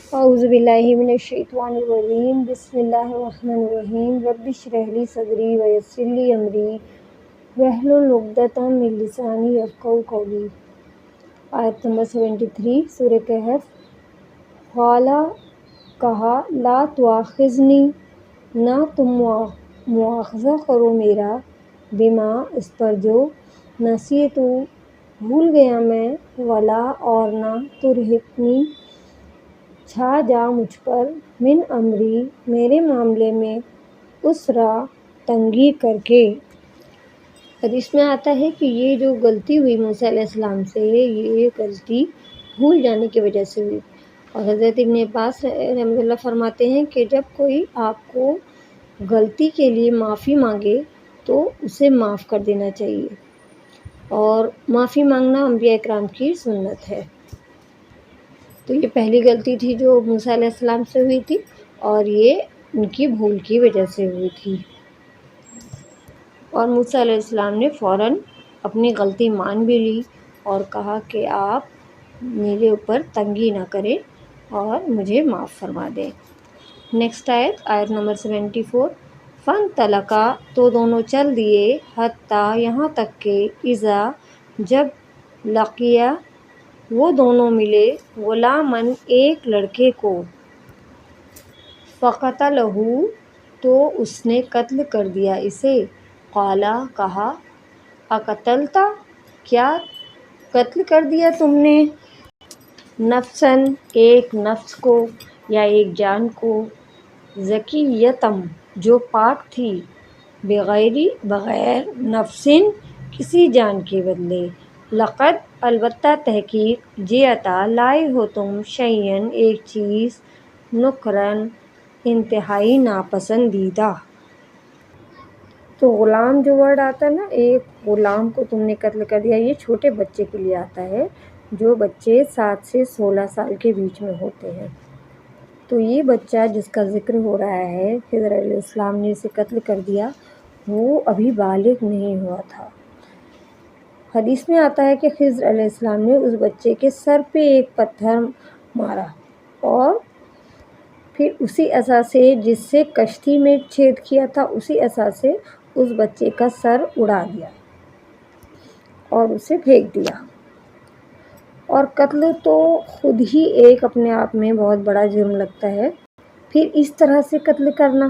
اعوذ باللہ من الشیطان الرجیم بسم اللہ الرحمن الرحیم رب اشرح لی صدری ویسر لی امری واحلل عقدۃ من لسانی یفقہوا قولی۔ آیت نمبر 73 سورہ کہف۔ قال کہا لا تؤاخذنی، نہ تم مواخذہ کرو میرا، بما اس پر جو نسیت بھول گیا میں، ولا اور نہ ترہقنی چھا جا مجھ پر، من امری میرے معاملے میں، اسرا تنگی کر کے۔ حدیث میں آتا ہے کہ یہ جو غلطی ہوئی موسیٰ علیہ السلام سے، یہ غلطی بھول جانے کی وجہ سے ہوئی۔ اور حضرت ابن عباس رحمۃ اللہ فرماتے ہیں کہ جب کوئی آپ کو غلطی کے لیے معافی مانگے تو اسے معاف کر دینا چاہیے، اور معافی مانگنا انبیاء اکرام کی سنت ہے۔ تو یہ پہلی غلطی تھی جو موسیٰ علیہ السلام سے ہوئی تھی، اور یہ ان کی بھول کی وجہ سے ہوئی تھی۔ اور موسیٰ علیہ السلام نے فوراً اپنی غلطی مان بھی لی اور کہا کہ آپ میرے اوپر تنگی نہ کریں اور مجھے معاف فرما دیں۔ نیکسٹ آیت نمبر 74۔ فانطلقا، تو دونوں چل دیے، حتیٰ یہاں تک کہ اذا جب لقیا وہ دونوں ملے، غلامن ایک لڑکے کو، فقتلہ تو اس نے قتل کر دیا اسے، قال کہا اقتلت، کیا قتل کر دیا تم نے، نفسن ایک نفس کو یا ایک جان کو، زکیۃم جو پاک تھی، بغیر نفسن کسی جان کے بدلے، لقد البتہ تحقیق، جئتا لائے ہو تم، شیئن ایک چیز، نکرن انتہائی ناپسندیدہ۔ تو غلام جو ورڈ آتا ہے نا، ایک غلام کو تم نے قتل کر دیا، یہ چھوٹے بچے کے لیے آتا ہے، جو بچے 7 سے 16 سال کے بیچ میں ہوتے ہیں۔ تو یہ بچہ جس کا ذکر ہو رہا ہے، خضر علیہ السلام نے اسے قتل کر دیا، وہ ابھی بالغ نہیں ہوا تھا۔ حدیث میں آتا ہے کہ خضر علیہ السلام نے اس بچے کے سر پہ ایک پتھر مارا، اور پھر اسی عصا سے جس سے کشتی میں چھید کیا تھا، اسی عصا سے اس بچے کا سر اڑا دیا اور اسے پھینک دیا۔ اور قتل تو خود ہی ایک اپنے آپ میں بہت بڑا جرم لگتا ہے، پھر اس طرح سے قتل کرنا،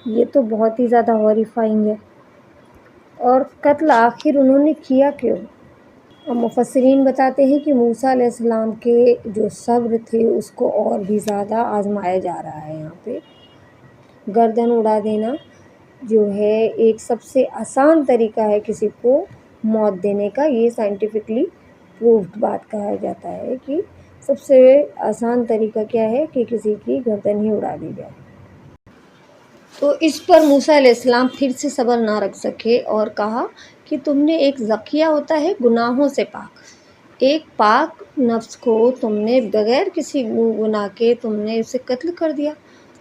یہ تو بہت ہی زیادہ ہاریفائنگ ہے۔ اور قتل آخر انہوں نے کیا کیوں؟ اور مفسرین بتاتے ہیں کہ موسیٰ علیہ السلام کے جو صبر تھے اس کو اور بھی زیادہ آزمایا جا رہا ہے۔ یہاں پہ گردن اڑا دینا جو ہے ایک سب سے آسان طریقہ ہے کسی کو موت دینے کا، یہ سائنٹیفکلی پروفڈ بات کہا جاتا ہے کہ سب سے آسان طریقہ کیا ہے کہ کسی کی گردن ہی اڑا دی جائے۔ تو اس پر موسیٰ علیہ السلام پھر سے صبر نہ رکھ سکے اور کہا کہ تم نے ایک زکیہ ہوتا ہے گناہوں سے پاک، ایک پاک نفس کو تم نے بغیر کسی گناہ کے تم نے اسے قتل کر دیا،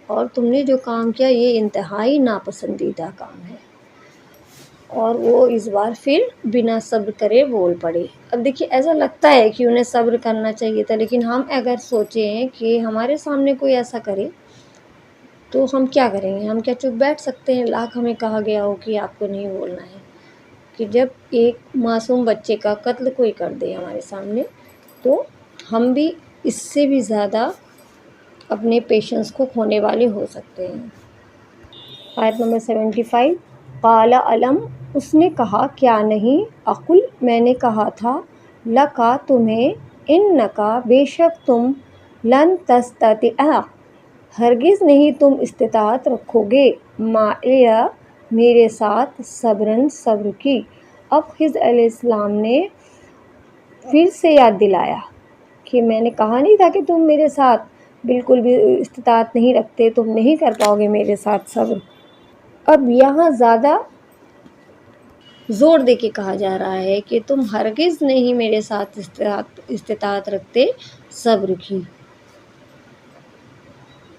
اور تم نے جو کام کیا یہ انتہائی ناپسندیدہ کام ہے۔ اور وہ اس بار پھر بنا صبر کرے بول پڑے۔ اب دیکھیے ایسا لگتا ہے کہ انہیں صبر کرنا چاہیے تھا، لیکن ہم اگر سوچیں کہ ہمارے سامنے کوئی ایسا کرے تو ہم کیا کریں گے؟ ہم کیا چپ بیٹھ سکتے ہیں؟ لاکھ ہمیں کہا گیا ہو کہ آپ کو نہیں بولنا ہے، کہ جب ایک معصوم بچے کا قتل کوئی کر دے ہمارے سامنے تو ہم بھی اس سے بھی زیادہ اپنے پیشنس کو کھونے والے ہو سکتے ہیں۔ آیت نمبر 75۔ قال علم، اس نے کہا کیا نہیں، اقل میں نے کہا تھا، لکا تمہیں، انکا بے شک تم، لن تستطیع ہرگز نہیں تم استطاعت رکھو گے، معی میرے ساتھ، صبرن صبر کی۔ اب خضر علیہ السلام نے پھر سے یاد دلایا کہ میں نے کہا نہیں تھا کہ تم میرے ساتھ بالکل بھی استطاعت نہیں رکھتے، تم نہیں کر پاؤ گے میرے ساتھ صبر۔ اب یہاں زیادہ زور دے کے کہا جا رہا ہے کہ تم ہرگز نہیں میرے ساتھ استطاعت رکھتے صبر کی۔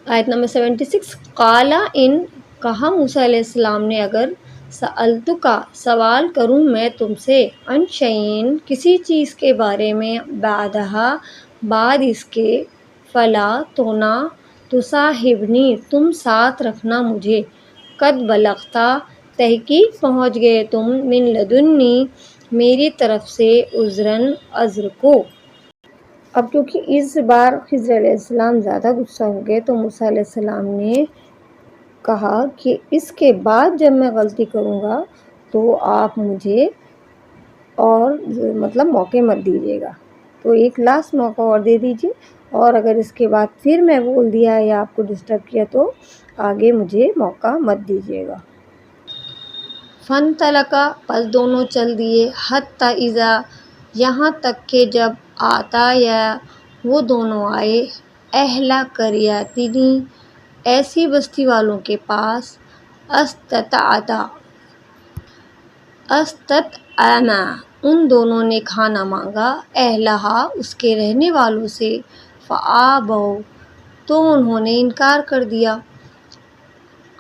آیت نمبر 76۔ قال ان، کہا موسیٰ علیہ السلام نے اگر سألتک سوال کروں میں تم سے، عن شیء کسی چیز کے بارے میں، بعدہا بعد اس کے، فلا تو نہ تصاحبنی، تم ساتھ رکھنا مجھے، قد بلغتا، تحقیق پہنچ گئے تم، من لدنی، میری طرف سے، عذراً، عذر کو۔ اب کیونکہ اس بار خضر علیہ السلام زیادہ غصہ ہو گئے تو موسیٰ علیہ السلام نے کہا کہ اس کے بعد جب میں غلطی کروں گا تو آپ مجھے اور مطلب موقع مت دیجیے گا، تو ایک لاسٹ موقع اور دے دیجیے، اور اگر اس کے بعد پھر میں بول دیا یا آپ کو ڈسٹرب کیا تو آگے مجھے موقع مت دیجیے گا۔ فانطلقا، پس دونوں چل دیے، حتی اذا، یہاں تک کہ جب آتا یا وہ دونوں آئے، اہل قریۃ، ایسی بستی والوں کے پاس، استطعما، ان دونوں نے کھانا مانگا، اہلہا، اس کے رہنے والوں سے، فابوا، تو انہوں نے انکار کر دیا،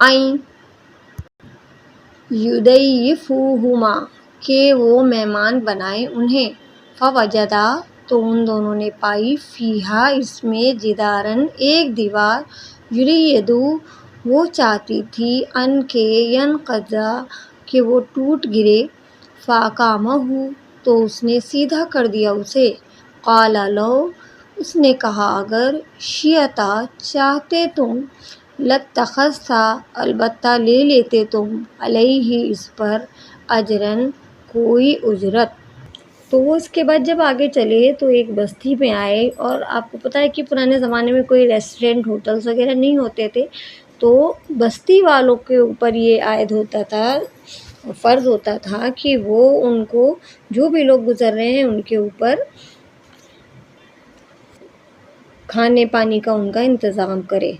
ان یضیفوہما، کہ وہ مہمان بنائیں انہیں، فوجدا، تو ان دونوں نے پائی، فیہا، اس میں، جداراً، ایک دیوار، یریدو، وہ چاہتی تھی، ان کے، ینقضا، کہ وہ ٹوٹ گرے، فاقامہ، تو اس نے سیدھا کر دیا اسے، قال لو، اس نے کہا اگر، شئت، چاہتے تم، لاتخذتا، البتہ لے لیتے تم، علیہ، اس پر، اجراً، کوئی اجرت۔ تو وہ اس کے بعد جب آگے چلے تو ایک بستی میں آئے، اور آپ کو پتہ ہے کہ پرانے زمانے میں کوئی ریسٹورینٹ، ہوٹلز وغیرہ نہیں ہوتے تھے، تو بستی والوں کے اوپر یہ عائد ہوتا تھا، فرض ہوتا تھا کہ وہ ان کو، جو بھی لوگ گزر رہے ہیں ان کے اوپر کھانے پانی کا ان کا انتظام کرے۔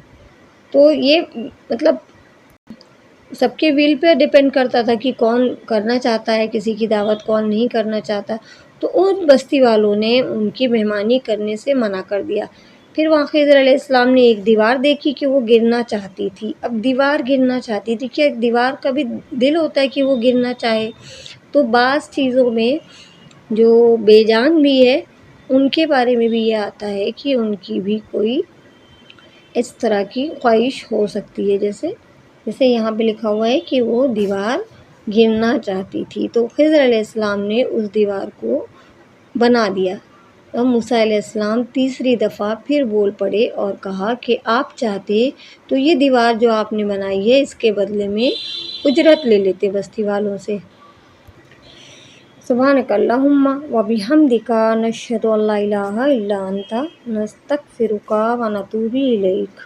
تو یہ مطلب سب کے ویل پہ ڈیپینڈ کرتا تھا کہ کون کرنا چاہتا ہے کسی کی دعوت، کون نہیں کرنا چاہتا، تو ان بستی والوں نے ان کی مہمانی کرنے سے منع کر دیا۔ پھر وہاں خضر علیہ السلام نے ایک دیوار دیکھی کہ وہ گرنا چاہتی تھی، اب دیوار گرنا چاہتی تھی، کہ دیوار کا بھی دل ہوتا ہے کہ وہ گرنا چاہے، تو بعض چیزوں میں جو بے جان بھی ہے ان کے بارے میں بھی یہ آتا ہے کہ ان کی بھی کوئی اس طرح کی خواہش ہو سکتی ہے، جیسے یہاں پہ لکھا ہوا ہے کہ وہ دیوار گرنا چاہتی تھی، تو خضر علیہ السلام نے اس دیوار کو بنا دیا۔ اب موسیٰ علیہ السلام تیسری دفعہ پھر بول پڑے اور کہا کہ آپ چاہتے تو یہ دیوار جو آپ نے بنائی ہے اس کے بدلے میں اجرت لے لیتے بستی والوں سے۔ سبحانک اللہم و بحمدک، نشہد ان لا الہ الا انت، نستغفرک و نتوب الیک۔